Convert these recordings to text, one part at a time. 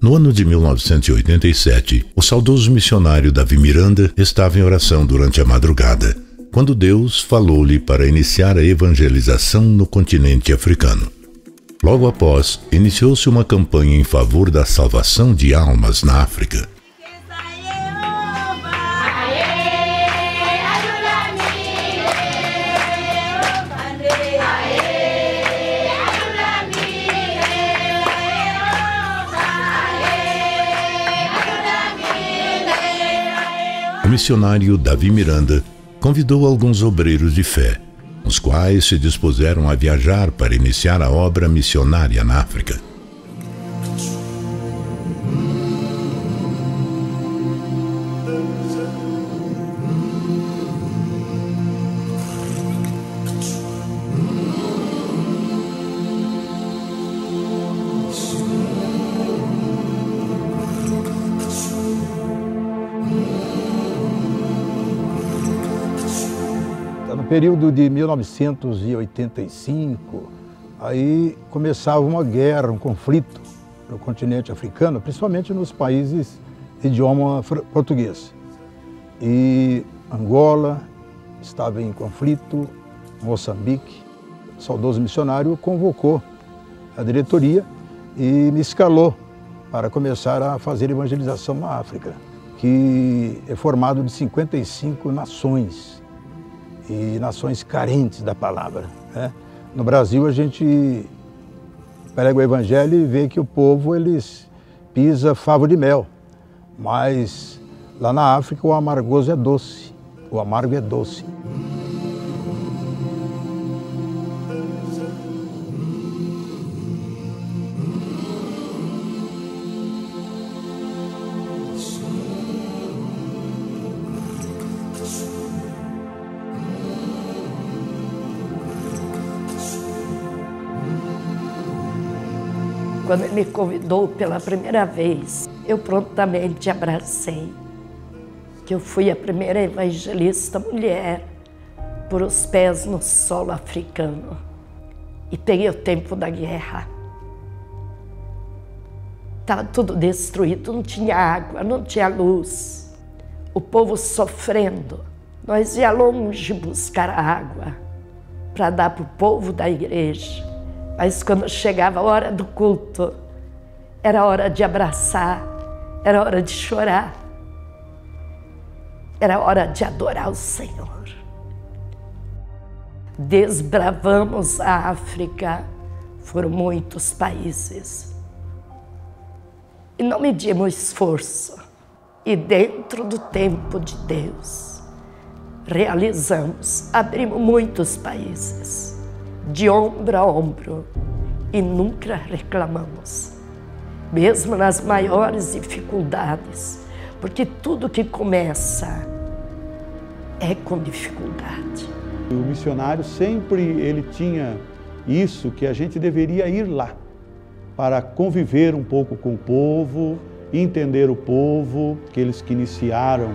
No ano de 1987, o saudoso missionário Davi Miranda estava em oração durante a madrugada, quando Deus falou-lhe para iniciar a evangelização no continente africano. Logo após, iniciou-se uma campanha em favor da salvação de almas na África. O missionário Davi Miranda convidou alguns obreiros de fé, os quais se dispuseram a viajar para iniciar a obra missionária na África. No período de 1985, aí começava uma guerra, um conflito no continente africano, principalmente nos países de idioma português. E Angola estava em conflito, Moçambique. O saudoso missionário convocou a diretoria e me escalou para começar a fazer evangelização na África, que é formado de 55 nações. E nações carentes da palavra, né? No Brasil a gente prega o evangelho e vê que o povo eles pisa favo de mel, mas lá na África o amargoso é doce, o amargo é doce. Quando ele me convidou pela primeira vez, eu prontamente abracei, que eu fui a primeira evangelista mulher por os pés no solo africano. E peguei o tempo da guerra. Estava tudo destruído, não tinha água, não tinha luz. O povo sofrendo. Nós ia longe buscar a água para dar para o povo da igreja. Mas quando chegava a hora do culto, era hora de abraçar, era hora de chorar, era hora de adorar o Senhor. Desbravamos a África, foram muitos países. E não medimos esforço. E dentro do tempo de Deus, realizamos, abrimos muitos países, de ombro a ombro, e nunca reclamamos, mesmo nas maiores dificuldades, porque tudo que começa é com dificuldade. O missionário sempre ele tinha isso, que a gente deveria ir lá, para conviver um pouco com o povo, entender o povo, aqueles que iniciaram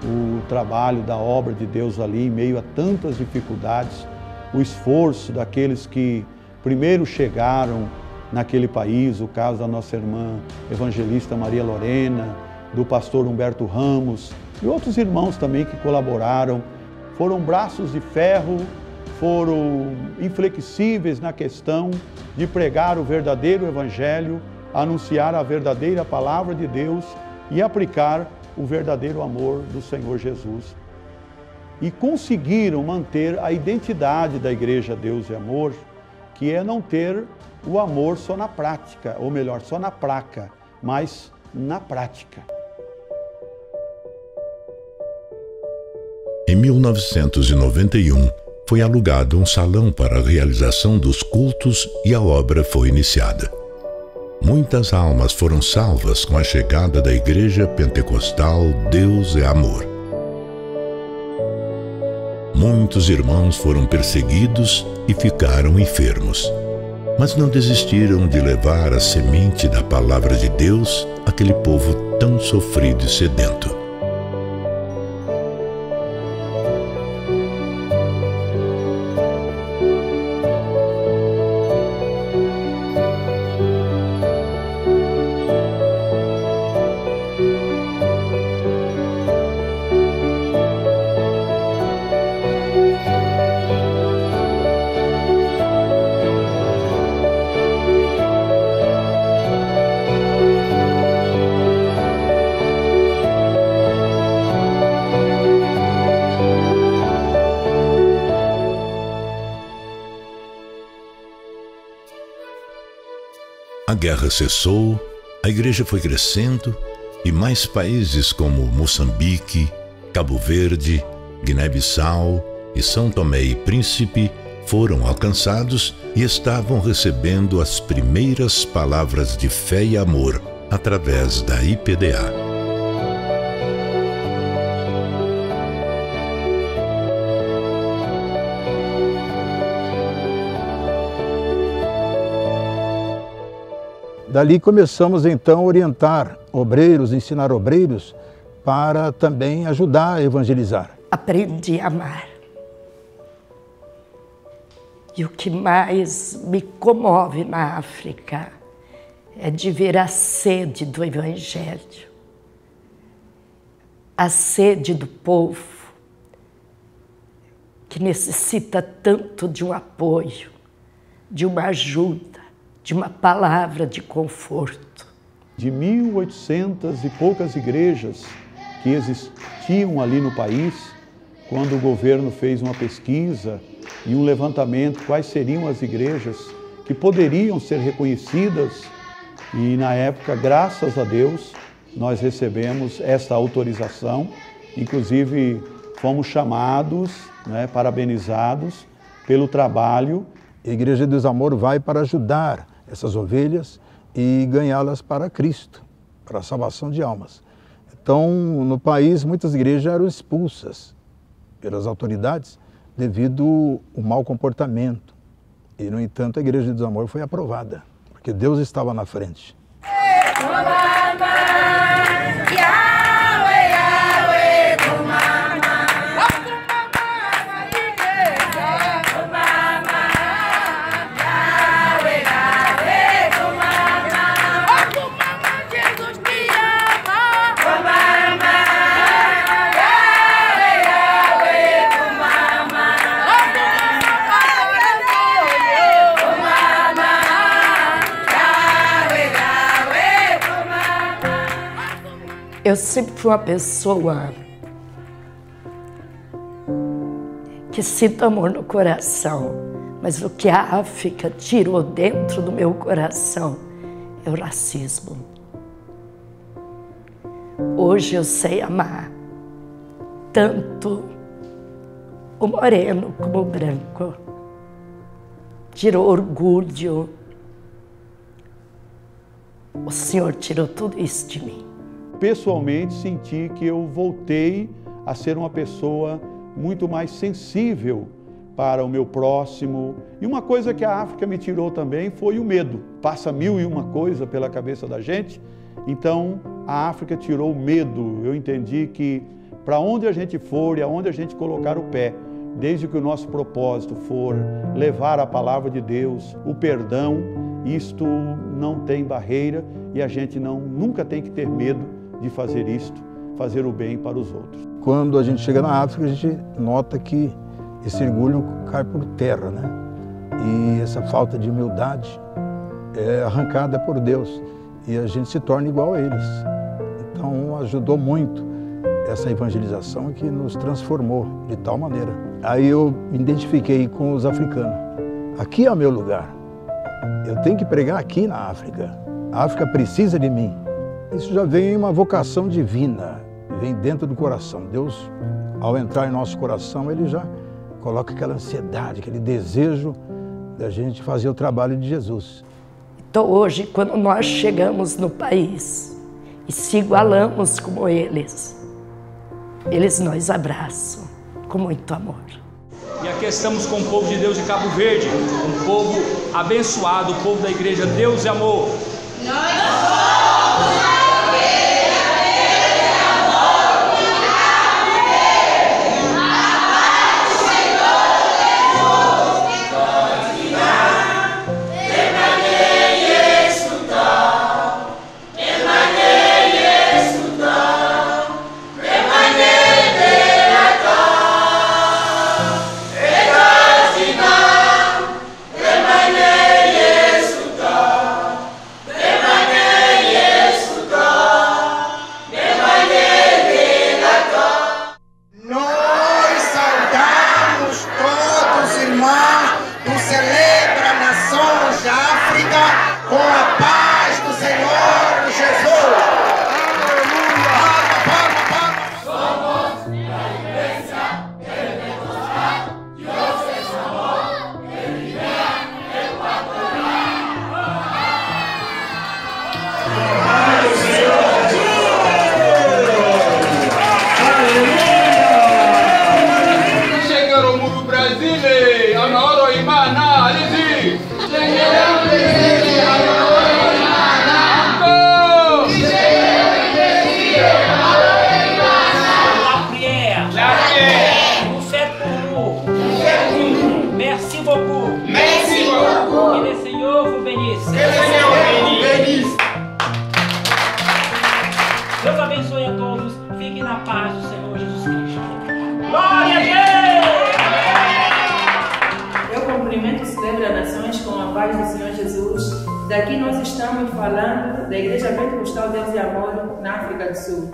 o trabalho da obra de Deus ali, em meio a tantas dificuldades, o esforço daqueles que primeiro chegaram naquele país, o caso da nossa irmã evangelista Maria Lorena, do pastor Humberto Ramos e outros irmãos também que colaboraram. Foram braços de ferro, foram inflexíveis na questão de pregar o verdadeiro evangelho, anunciar a verdadeira palavra de Deus e aplicar o verdadeiro amor do Senhor Jesus. E conseguiram manter a identidade da Igreja Deus e Amor, que é não ter o amor só na prática, ou melhor, só na placa, mas na prática. Em 1991, foi alugado um salão para a realização dos cultos e a obra foi iniciada. Muitas almas foram salvas com a chegada da Igreja Pentecostal Deus é Amor. Muitos irmãos foram perseguidos e ficaram enfermos, mas não desistiram de levar a semente da palavra de Deus àquele povo tão sofrido e sedento. guerra cessou, a igreja foi crescendo e mais países como Moçambique, Cabo Verde, Guiné-Bissau e São Tomé e Príncipe foram alcançados e estavam recebendo as primeiras palavras de fé e amor através da IPDA. Dali começamos então a orientar obreiros, ensinar obreiros para também ajudar a evangelizar. Aprendi a amar. E o que mais me comove na África é de ver a sede do Evangelho, a sede do povo que necessita tanto de um apoio, de uma ajuda, de uma palavra de conforto. De 1.800 e poucas igrejas que existiam ali no país, quando o governo fez uma pesquisa e um levantamento quais seriam as igrejas que poderiam ser reconhecidas, e na época, graças a Deus, nós recebemos essa autorização, inclusive fomos chamados, parabenizados pelo trabalho. A Igreja de Deus Amor vai para ajudar essas ovelhas e ganhá-las para Cristo, para a salvação de almas. Então, no país, muitas igrejas eram expulsas pelas autoridades devido ao mau comportamento. E, no entanto, a Igreja de Deus Amor foi aprovada, porque Deus estava na frente. Eu sempre fui uma pessoa que sinto amor no coração, mas o que a África tirou dentro do meu coração é o racismo. Hoje eu sei amar tanto o moreno como o branco. Tirou orgulho. O Senhor tirou tudo isso de mim. Pessoalmente, senti que eu voltei a ser uma pessoa muito mais sensível para o meu próximo. E uma coisa que a África me tirou também foi o medo. Passa 1001 coisa pela cabeça da gente, então a África tirou o medo. Eu entendi que para onde a gente for e aonde a gente colocar o pé, desde que o nosso propósito for levar a palavra de Deus, o perdão, isto não tem barreira e a gente nunca tem que ter medo de fazer isto, fazer o bem para os outros. Quando a gente chega na África, a gente nota que esse orgulho cai por terra, né? E essa falta de humildade é arrancada por Deus e a gente se torna igual a eles. Então ajudou muito essa evangelização que nos transformou de tal maneira. Aí eu me identifiquei com os africanos. Aqui é o meu lugar. Eu tenho que pregar aqui na África. A África precisa de mim. Isso já vem uma vocação divina, vem dentro do coração. Deus, ao entrar em nosso coração, Ele já coloca aquela ansiedade, aquele desejo da gente fazer o trabalho de Jesus. Então hoje, quando nós chegamos no país e se igualamos como eles nos abraçam com muito amor. E aqui estamos com o povo de Deus de Cabo Verde, um povo abençoado, o povo da Igreja Deus e Amor. Celebra Nações da África Com a paz do Senhor Jesus. Deus abençoe a todos. Fiquem na paz do Senhor Jesus Cristo. Glória a Deus! Eu cumprimento e celebro as nações com a paz do Senhor Jesus. Daqui nós estamos falando da Igreja Pentecostal Deus e Amor na África do Sul.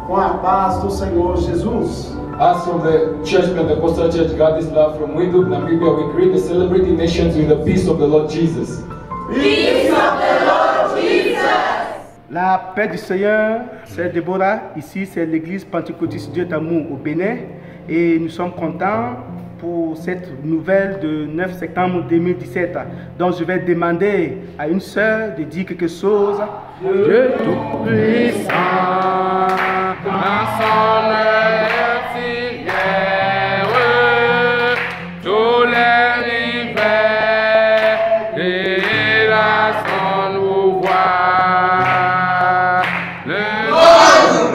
Com a paz do Senhor Jesus. As from the Church Pentecostal Church God is Love from Windhoek, Namibia, we greet the celebrating nations with the peace of the Lord Jesus. Peace of the Lord Jesus. La paix du Seigneur, c'est Déborah. Ici, c'est l'église pentecôtiste Dieu d'amour au Bénin. Et nous sommes contents pour cette nouvelle de 9 septembre 2017. Donc, je vais demander à une sœur de dire quelque chose. Dieu Tout-Puissant, ensemble, tous les rivers et la son nous voit. Le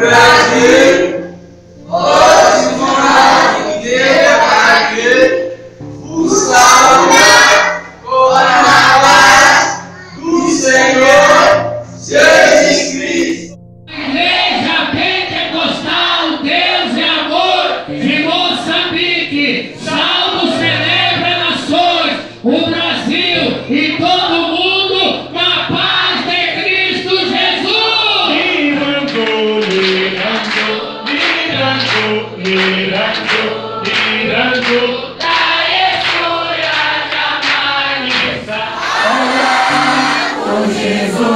Brasil, hoje com a igreja o salve com a paz do Senhor Jesus Cristo. Igreja Pentecostal Deus e Amor de Moçambique, salvo celebra nações, o Brasil e todo mundo na paz de Cristo Jesus. Mirando, da escolha jamais com Jesus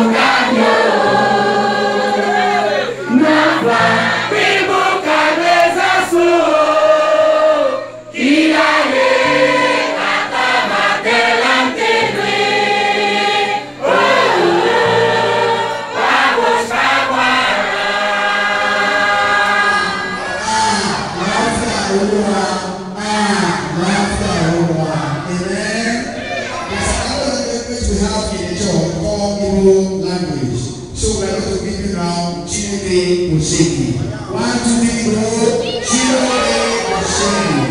language. So we're going to give you now Chineke Musiki. 1, 2, 3, go. Chineke Musiki.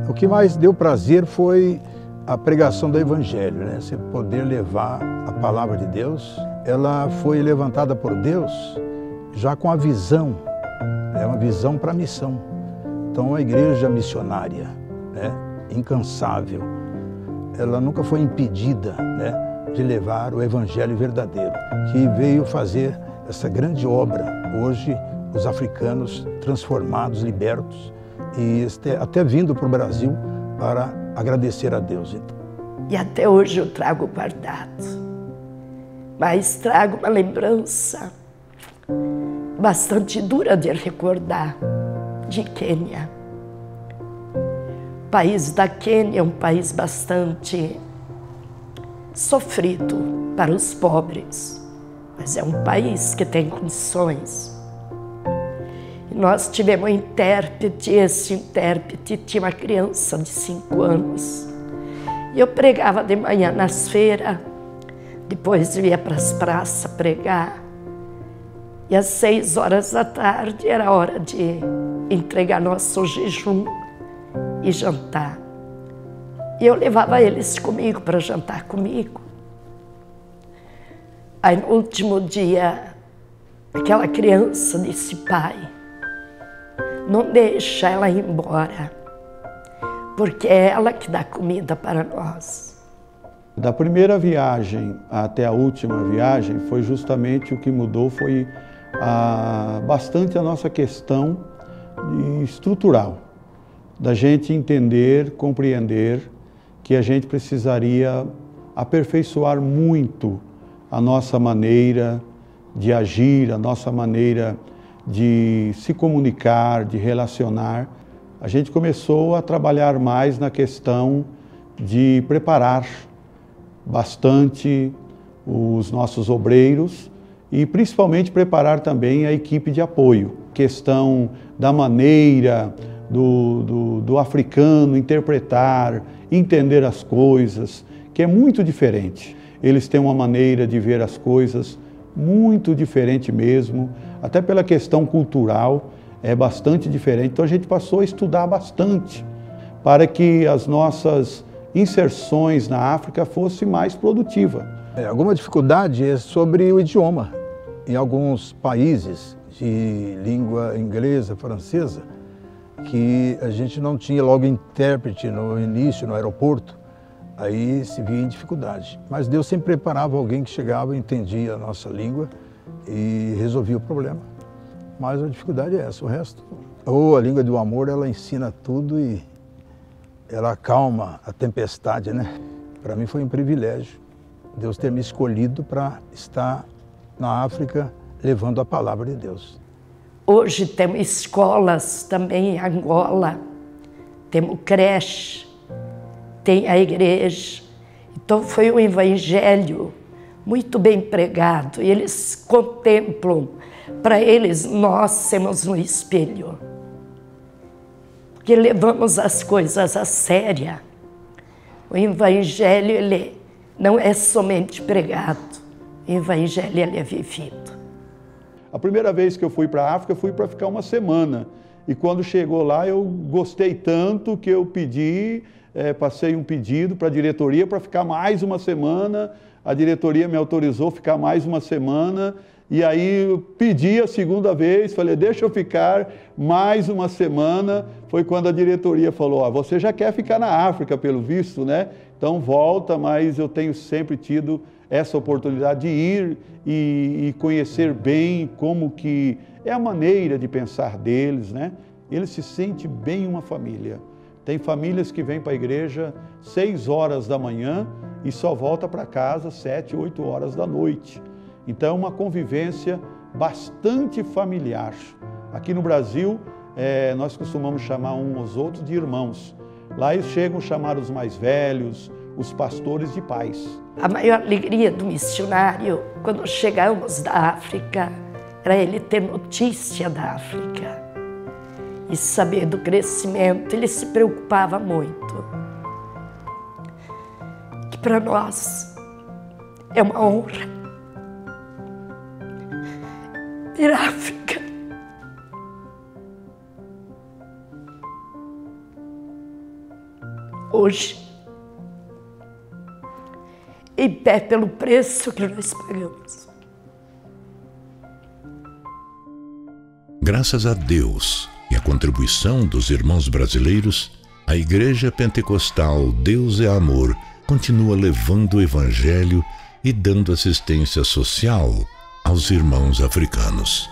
O que mais deu prazer foi a pregação do Evangelho, né? Você poder levar a palavra de Deus. Ela foi levantada por Deus já com a visão, né? Uma visão para a missão. Então a igreja missionária, né? Incansável, ela nunca foi impedida, né? De levar o Evangelho verdadeiro, que veio fazer essa grande obra. Hoje os africanos transformados, libertos, e até vindo para o Brasil para agradecer a Deus. E até hoje eu trago guardado, mas trago uma lembrança bastante dura de recordar, de Quênia. O país da Quênia é um país bastante sofrido para os pobres, mas é um país que tem condições. Nós tivemos um intérprete, esse intérprete tinha uma criança de 5 anos. E eu pregava de manhã nas feiras, depois eu ia para as praças pregar. E às 6 horas da tarde era hora de entregar nosso jejum e jantar. E eu levava eles comigo para jantar comigo. Aí no último dia, aquela criança disse: pai, não deixa ela ir embora, porque é ela que dá comida para nós. Da primeira viagem até a última viagem, foi justamente o que mudou, foi bastante a nossa questão estrutural, da gente entender, compreender que a gente precisaria aperfeiçoar muito a nossa maneira de agir, a nossa maneira de se comunicar, de relacionar. A gente começou a trabalhar mais na questão de preparar bastante os nossos obreiros e principalmente preparar também a equipe de apoio. Questão da maneira do africano interpretar, entender as coisas, que é muito diferente. Eles têm uma maneira de ver as coisas muito diferente mesmo, até pela questão cultural, é bastante diferente. Então a gente passou a estudar bastante para que as nossas inserções na África fossem mais produtivas. Alguma dificuldade é sobre o idioma. Em alguns países de língua inglesa, francesa, que a gente não tinha logo intérprete no início, no aeroporto, aí se via em dificuldade. Mas Deus sempre preparava alguém que chegava, entendia a nossa língua e resolvia o problema. Mas a dificuldade é essa, o resto. Ou a língua do amor, ela ensina tudo e ela acalma a tempestade, né? Para mim foi um privilégio Deus ter me escolhido para estar na África levando a palavra de Deus. Hoje temos escolas também em Angola, temos creche, tem a igreja. Então foi um evangelho muito bem pregado. E eles contemplam, para eles nós somos um espelho. Porque levamos as coisas a sério. O evangelho ele não é somente pregado, o evangelho ele é vivido. A primeira vez que eu fui para a África, eu fui para ficar uma semana. E quando chegou lá, eu gostei tanto que eu pedi, passei um pedido para a diretoria para ficar mais uma semana. A diretoria me autorizou a ficar mais uma semana. E aí eu pedi a segunda vez, falei, deixa eu ficar mais uma semana. Foi quando a diretoria falou, você já quer ficar na África, pelo visto, né? Então volta, mas eu tenho sempre tido essa oportunidade de ir e conhecer bem como que é a maneira de pensar deles, né? Eles se sentem bem uma família. Tem famílias que vêm para a igreja 6 horas da manhã e só volta para casa 7, 8 horas da noite. Então é uma convivência bastante familiar. Aqui no Brasil, nós costumamos chamar uns aos outros de irmãos. Lá eles chegam a chamar os mais velhos, os pastores de pais. A maior alegria do missionário, quando chegamos da África, era ele ter notícia da África e saber do crescimento. Ele se preocupava muito. Que para nós é uma honra ir à África. Hoje, em pé pelo preço que nós pagamos. Graças a Deus e a contribuição dos irmãos brasileiros, a Igreja Pentecostal Deus é Amor continua levando o Evangelho e dando assistência social aos irmãos africanos.